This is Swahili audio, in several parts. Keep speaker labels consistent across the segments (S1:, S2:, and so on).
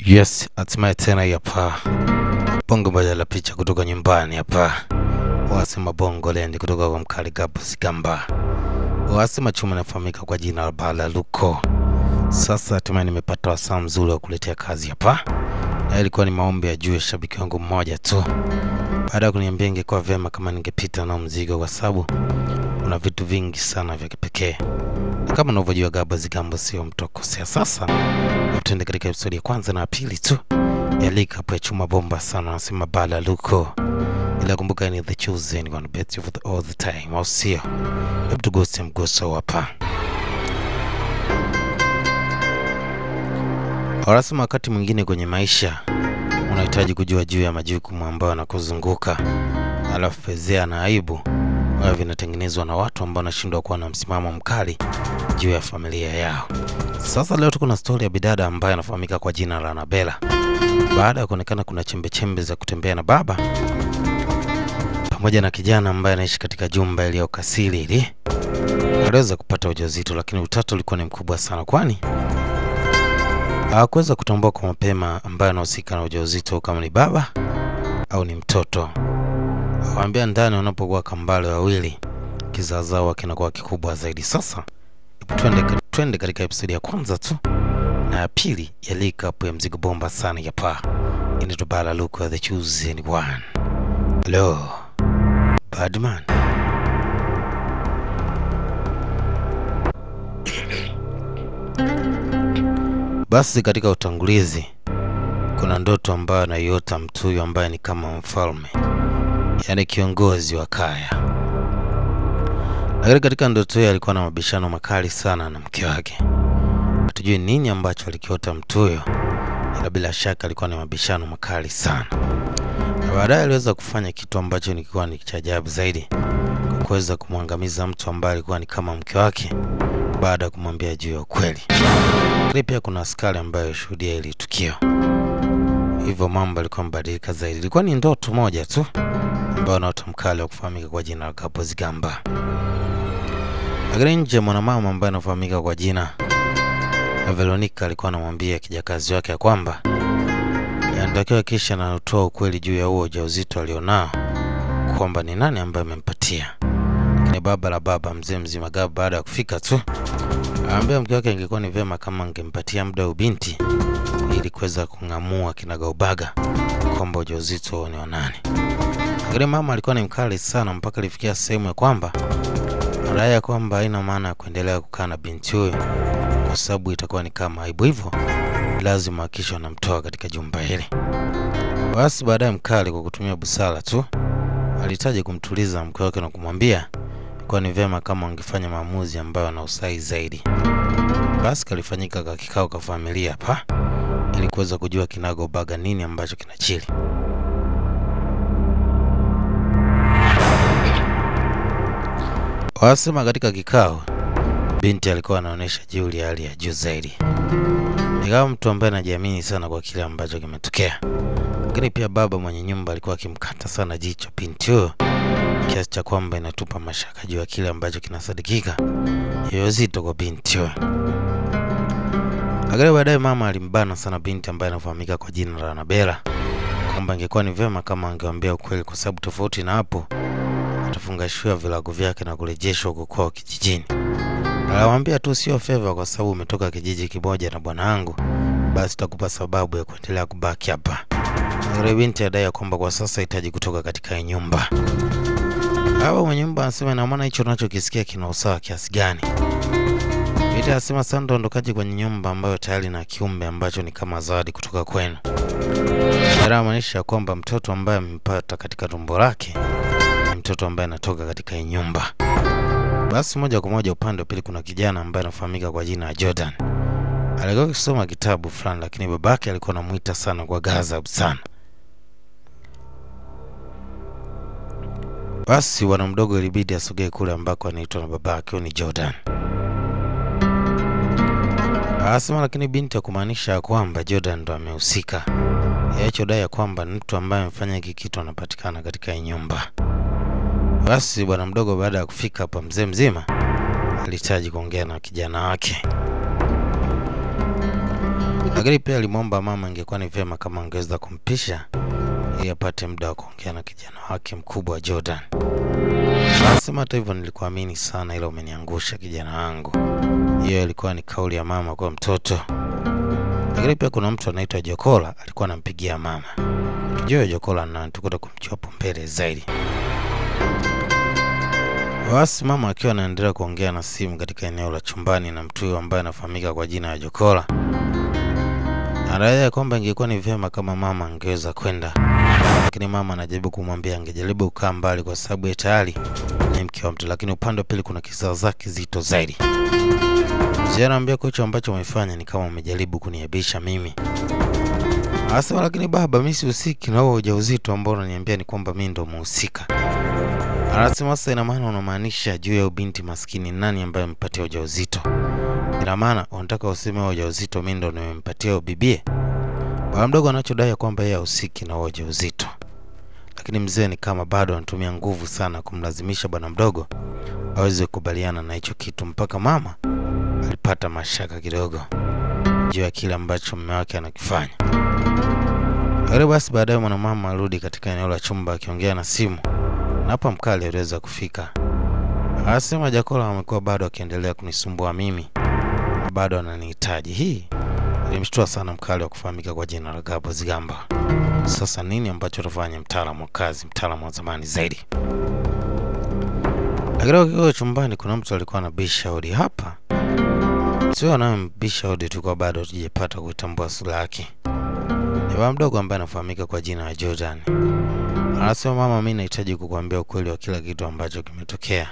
S1: Yes, hatimaye tena hapa. Bongo moja la picha kutoka nyumbani hapa. Wasema Bongo Land kutoka kwa mkali Gabo Zigamba. Wasema chuma nafahamika kwa jina la Bala Luko. Sasa hatimaye nimepata wasaa mzuri wa kuletea kazi hapa. Na ilikuwa ni maombi ya juu ya shabiki wangu mmoja tu. Baada ya kuniambia ingekuwa vyema kama ningepita na mzigo kwa sababu kuna vitu vingi sana vya kipekee. Kama unavyojua Gabo Zigamba sio mtu wa kukosea. Sasa tuende katika episode ya kwanza na pili tu ya lika hapo ya chuma bomba sana. Nasema Bala Luko, ila kumbuka ni the chosen one, bet you for all the time. Au sio? Hebu tugose mgoso hapa. Wanasema wakati mwingine kwenye maisha unahitaji kujua juu ya majukumu ambayo yanakuzunguka, alafu fezea na aibu wao vinatengenezwa na watu ambao wanashindwa kuwa na msimamo mkali juu ya familia yao. Sasa leo tuko na story ya bidada ambaye anafahamika kwa jina la Annabella. Baada ya kuonekana kuna chembe za kutembea na baba pamoja na kijana ambaye anaishi katika jumba ile ya kasiri ile, aliweza kupata ujauzito, lakini utata ulikuwa ni mkubwa sana, kwani hakuweza kutambua kwa mapema ambaye anahusika na ujauzito kama ni baba au ni mtoto. Waambia ndani wanapokuwa kambale wawili kizaazao kinakuwa kikubwa zaidi. Sasa twende katika episode ya kwanza tu na ya pili ya lika hapo ya mzigo bomba sana ya pa. Inaitwa Bala Luko the chosen one. Hello Badman. Basi katika utangulizi kuna ndoto ambayo anaiota mtu huyo ambaye ni kama mfalme, yani kiongozi wa kaya. Lakini katika ndoto hiyo alikuwa na mabishano makali sana na mke wake. Hatujui nini ambacho alikiota mtu huyo, ila bila shaka alikuwa na mabishano makali sana. Na baadaye aliweza kufanya kitu ambacho kilikuwa ni cha ajabu zaidi, kwa kuweza kumwangamiza mtu ambaye alikuwa ni kama mke wake baada ya kumwambia juu ya ukweli. Pia kuna askari ambaye shuhudia ile tukio. Hivyo mambo yalikuwa mbadilika zaidi. Ilikuwa ni ndoto moja tu ambayo anaota mkali wa kufahamika kwa jina la Gabo Zigamba. Lakini nje mwanamama ambaye anafahamika kwa jina la Veronica alikuwa anamwambia kijakazi wake ya kwamba anatakiwa kisha na kutoa ukweli juu ya huo ujauzito alionao, kwamba ni nani ambaye amempatia. Lakini baba mzee mzima Gabo baada ya kufika tu aambia mke wake ingekuwa ni vyema kama angempatia muda ubinti ili kuweza kungamua kinagaubaga kwamba ujauzito ni wa nani. Lakini mama alikuwa ni mkali sana mpaka alifikia sehemu ya kwamba anadai kwamba haina maana ya kuendelea kukaa na binti huyo kwa sababu itakuwa ni kama aibu, hivyo lazima hakikisha anamtoa katika jumba hili. Basi baadaye mkali kwa kutumia busara tu alitaji kumtuliza mke wake na kumwambia kwa ni vyema kama angefanya maamuzi ambayo yana usahihi zaidi. Basi kalifanyika kwa kikao kwa familia hapa ili kuweza kujua kinago baga nini ambacho kinachili. Wasema katika kikao binti alikuwa anaonesha jeuri hali ya juu zaidi. Ni kama mtu ambaye anajiamini sana kwa kile ambacho kimetokea. Lakini pia baba mwenye nyumba alikuwa akimkata sana jicho binti huyo, kiasi cha kwamba inatupa mashaka juu ya kile ambacho kinasadikika ujauzito kwa binti huyo. Lakini baadaye mama alimbana sana binti ambaye anafahamika kwa jina la Annabella kwamba ingekuwa ni vyema kama angeambia ukweli, kwa sababu tofauti na hapo atafungashiwa vilago vyake na kurejeshwa kwa kijijini. Alimwambia tu sio favor kwa sababu umetoka kijiji kimoja na bwana wangu, basi takupa sababu ya kuendelea kubaki hapa. Yule binti adai kwamba kwa sasa hitaji kutoka katika nyumba. Baba mwenye nyumba anasema na maana hicho unachokisikia kina usawa kiasi gani? Binti anasema sasa ondokaje kwenye nyumba ambayo tayari na kiumbe ambacho ni kama zawadi kutoka kwenu. Inamaanisha kwamba mtoto ambaye amempata katika tumbo lake ni mtoto ambaye anatoka katika nyumba. Basi moja kwa moja upande wa pili kuna kijana ambaye anafahamika kwa jina la Jordan. Alikuwa akisoma kitabu fulani, lakini babake alikuwa anamuita sana kwa ghadhabu sana. Basi bwana mdogo ilibidi asogee kule ambako anaitwa na babake ni Jordan. Asema lakini binti akumaanisha kwamba Jordan ndo amehusika. Yachodai ya kwamba mtu ambaye amefanya hiki kitu anapatikana katika nyumba. Basi bwana mdogo baada ya kufika hapa mzee mzima alihitaji kuongea na kijana wake. Lakini pia alimwomba mama ingekuwa ni vyema kama angeweza kumpisha ili apate muda wa kuongea na kijana wake mkubwa Jordan. Anasema hata hivyo nilikuamini sana, ila umeniangusha kijana wangu. Hiyo ilikuwa ni kauli ya mama kwa mtoto. Lakini pia kuna mtu anaitwa Jokola alikuwa anampigia mama. Tujue Jokola na tukuta kumjua hapo mbele zaidi. Basi mama akiwa anaendelea kuongea na simu katika eneo la chumbani na mtu ambaye anafahamika kwa jina la Jokola. Anadai kwamba ingekuwa ni vyema kama mama angeweza kwenda. Lakini mama anajaribu kumwambia angejaribu kukaa mbali kwa sababu tayari ni mke wa mtu, lakini upande wa pili kuna kizaza kizito zaidi. Mzee anamwambia kocha ambacho umefanya ni kama umejaribu kuniaibisha mimi. Anasema lakini baba mimi sihusiki na huo ujauzito ambao unaniambia ni kwamba mimi ndo mhusika. Anasema sasa ina maana unamaanisha juu ya binti maskini nani ambaye amempatia ujauzito? Ina maana unataka useme ujauzito mimi ndo nimempatia bibie? Baba mdogo anachodai kwamba yeye hahusiki na ujauzito. Lakini mzee ni kama bado anatumia nguvu sana kumlazimisha bwana mdogo aweze kukubaliana na hicho kitu, mpaka mama alipata mashaka kidogo juu ya kile ambacho mume wake anakifanya. Lakini basi baadaye mwanamama alirudi katika eneo la chumba akiongea na simu. Na hapa mkali aliweza kufika. Anasema Jokola amekuwa bado akiendelea kunisumbua mimi. Na bado ananihitaji. Hii ilimshtua sana mkali wa kufahamika kwa jina la Gabo Zigamba. Sasa nini ambacho atafanya mtaalamu wa kazi, mtaalamu wa zamani zaidi? Lakini kwa chumbani kuna mtu alikuwa anabisha hodi hapa. Sio anayembisha hodi tu kwa bado tujipata kutambua sura yake. Ni baba mdogo ambaye anafahamika kwa jina la Jordan. Anasema mama mimi nahitaji kukuambia ukweli wa kila kitu ambacho kimetokea.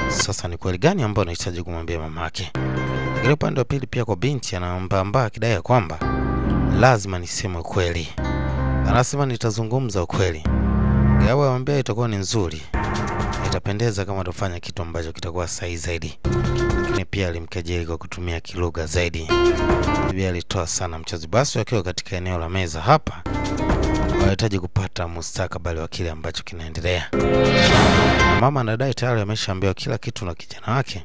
S1: Sasa ni kweli gani ambao nahitaji kumwambia mamake? Lakini upande wa pili pia kwa binti anaomba akidai kwamba lazima niseme ukweli. Anasema nitazungumza ukweli. Gabo anamwambia itakuwa ni nzuri. Itapendeza kama utafanya kitu ambacho kitakuwa sahihi zaidi. Lakini pia alimkejeli kwa kutumia kilugha zaidi. Bibi alitoa sana mchezo. Basi wakiwa katika eneo la meza hapa wanahitaji kupata mustakabali wa kile ambacho kinaendelea. Mama anadai tayari ameshaambiwa kila kitu na kijana wake.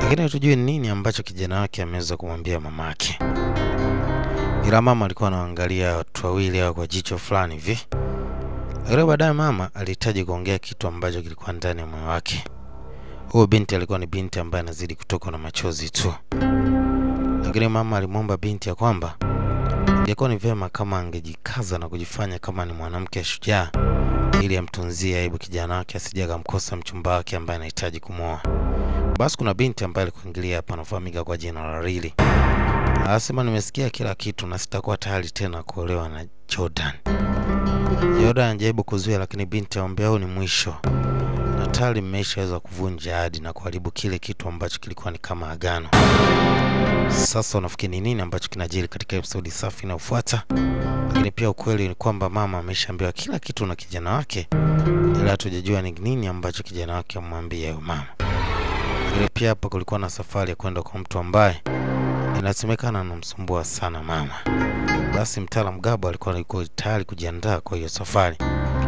S1: Lakini hatujui nini ambacho kijana wake ameweza kumwambia mamake. Ila mama alikuwa anaangalia watu wawili hao kwa jicho fulani hivi. Lakini baadaye mama alihitaji kuongea kitu ambacho kilikuwa ndani ya moyo wake. Huyo binti alikuwa ni binti ambaye anazidi kutoka na machozi tu. Lakini mama alimwomba binti ya kwamba ingekuwa ni vyema kama angejikaza na kujifanya kama ni mwanamke shujaa ili amtunzie aibu kijana wake asije akamkosa mchumba wake ambaye anahitaji kumwoa. Basi kuna binti ambaye alikuingilia hapa anafahamika kwa jina la Rili. Anasema nimesikia kila kitu na sitakuwa tayari tena kuolewa na Jordan. Jordan anajaribu kuzuia lakini binti anamwambia huu ni mwisho. Na tayari mmeshaweza kuvunja ahadi na kuharibu kile kitu ambacho kilikuwa ni kama agano. Sasa unafikiri nini ambacho kinajiri katika episode safi inayofuata? Lakini pia ukweli ni kwamba mama ameshaambiwa kila kitu na kijana wake, ila hatujajua ni nini ambacho kijana wake amwambia yeye mama. Lakini pia hapa kulikuwa na safari ya kwenda kwa mtu ambaye inasemekana anamsumbua sana mama. Basi mtaalamu Gabo alikuwa tayari kujiandaa kwa hiyo safari.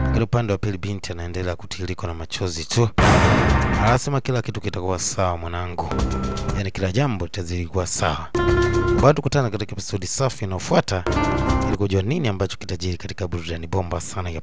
S1: Lakini upande wa pili binti anaendelea kutiririka na machozi tu. Anasema kila kitu kitakuwa sawa mwanangu. Yaani kila jambo litazidi kuwa sawa. Bado tukutana katika episode safi inayofuata ili kujua nini ambacho kitajiri katika burudani bomba sana ya